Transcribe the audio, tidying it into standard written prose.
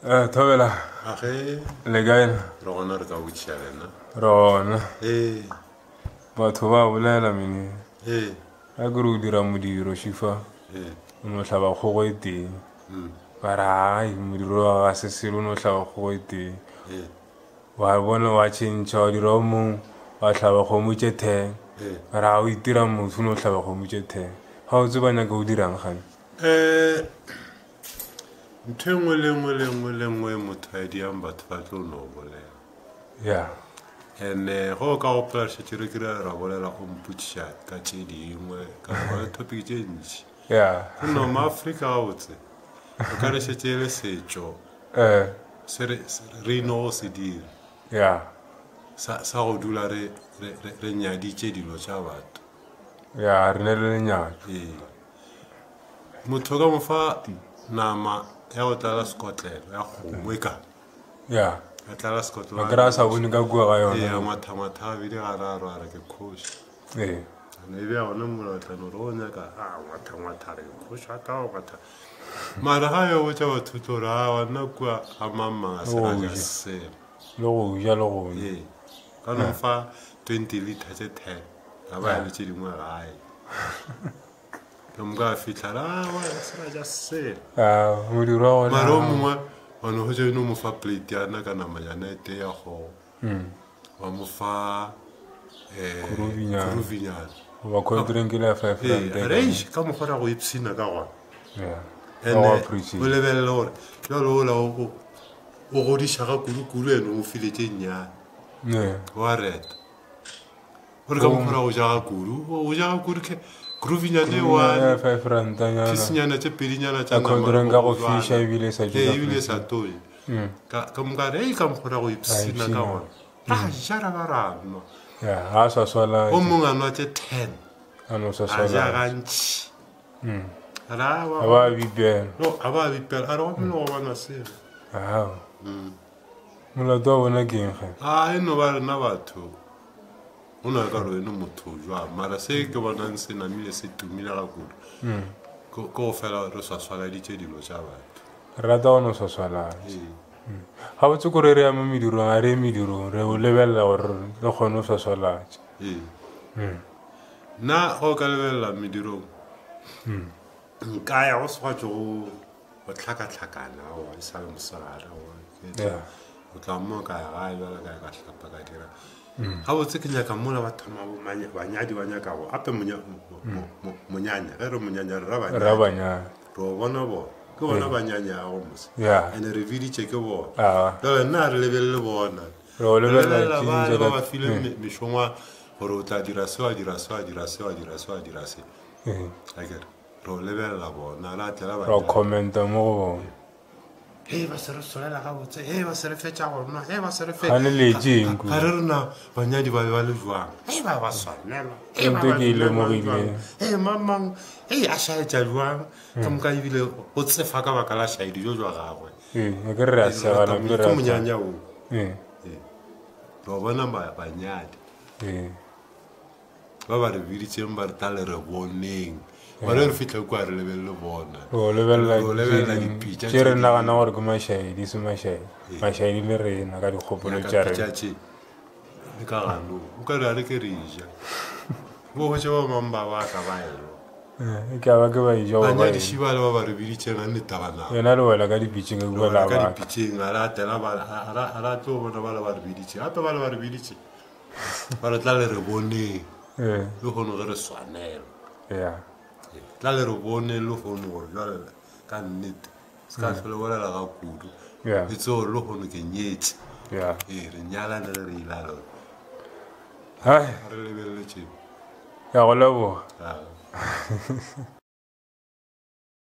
Thobela Age le kae re gona re ka botšiša lena rona ee batho ba bolela mene ee ga ke re o dira modiro šifa ee o no hlaba kgogo e teng ba re ai modiro wa ga se selo o no hlaba kgogo e teng ee wa bona wa tšhentšha wa dira o mongwe wa hlaba kgomo tše 10 ba re ga o itira motho o no hlaba kgomo tše 10 ga o tse ba nyaka o dirang gane ntho engwe le nngwe motho a diang batho ba tlo no bolela ya ande go ka gopola šetše re kry ra bolela go mpotšiša ka tše dingwe ka gona topic tše ntši ya no maafrika gabotse o ka re šetše le setšo re no go se dira ya sa go dula re nyaditše dilo tša batho ya re ne le lenyalo ee motho ka mofa nama ya go tlala sekotlelo ya kgomo e ka ya ya tlala sekotlelo ba kry-a sa bone ka kua ga ee yona mathamatha a bile gararo a re ke kgoši ee ane e bea gona molaotlano re go nyaka ngwatha re ke kgoši a ka go ngwatha mara ga yo botša batho tlo re a wana kua a mammang a sera ja sela le go ja le go ja ee ka no fa 20 liter tše 10 ga ba ya le tše dingwe gae ke moka a fitlha wa sera ja sela modiro wa gona mara o mongwe wa no go tšene o mo fa plate yana ka namanyana e te ya kgogo wa mo fa kuruvinyana ba coldrink le 5 rand reish ka mokgora go ipsina ka gona appreciate o lebelele gore jalo ola o godiša ga kudu ene o filetse nnyane wa reta gore ka mokgora go ja ga kudu o ja ga kudu kuruvinyana e wa 5 rand pisinyana tše pedinyana tša coldrink ka go fisha ebile sa ebile sa toye ka mokare ka mokgora go ipsina ka gona a jara ba ranwa ga a sa swala o mongwe a nwa tše 10 a no sa a swala ja gantši a ba bipela a ba bipela a re wa mele go bona selo molato wa bona ke eng ge a eno ba rena batho o na ka re ene motho jwang mara se ke bonang se namile se tumile ga kudu ke go fela re swaswaladitše dilo tša batho re rata go no sa swala ga botse kore re ya mo medirong a re medirong re o lebelela gore le kgone o sa swalatše nna go ka lebelela medirong nka ya go segatse go tlhakatlhakana wa e sa le mosegare o tla mo ka ya gae bjala ka ya ka hlapa ka dira ga botse ke nyaka mola ba thoma banyadi ba nyaka go ape monyanya ge re monyanya re ra banyana re o bona bona ke bona banyanya go mose ande re viditše ke bona jale nna re lebelele bona re o lebelela ba ba file mešongwa gore o tla dira se wa dira se wa dira se wa dira se wa dira se akere re o lebelela bona re atlela ra commenta mo go bona ba se re solela gabotse ba se re fetša gona ba se re ga le letseng ga re rena banyadi ba be ba le jwang ba ba swanela ntho ke e lemogile mamang a šaetša jwang ka moka ebile o tsefa ka baka la šaedi jo jwa gagwe e ke re a segana ke monyanya o re bona banyadi ba ba re biditseng ba re tale re boneng ba re fitlha kwa re lebelele bona o lebelela tše re nagana gore ke mašaedi se mašaedi le rena ka dikgopolo tša rena le ka gano o ka re a re ke re ja bo gotse ba mang ba baka ba elo e ka ba ke ba ija banyadiši ba le ba ba re biditseng a nnetabanao yona le wela ka dipitšeng e buela ka dipitšeng a re atela a re tlo bona ba le ba re biditše gape ba le ba re biditše ba re tla le re boneng le kgone ge re swanela tla le re bone le kgone gore jale ka nnete se ka tlhole bolela ga kudu e tseo le kgone ke nyetse re nyalane le re ilalo re lebelele tšeo ya go leboga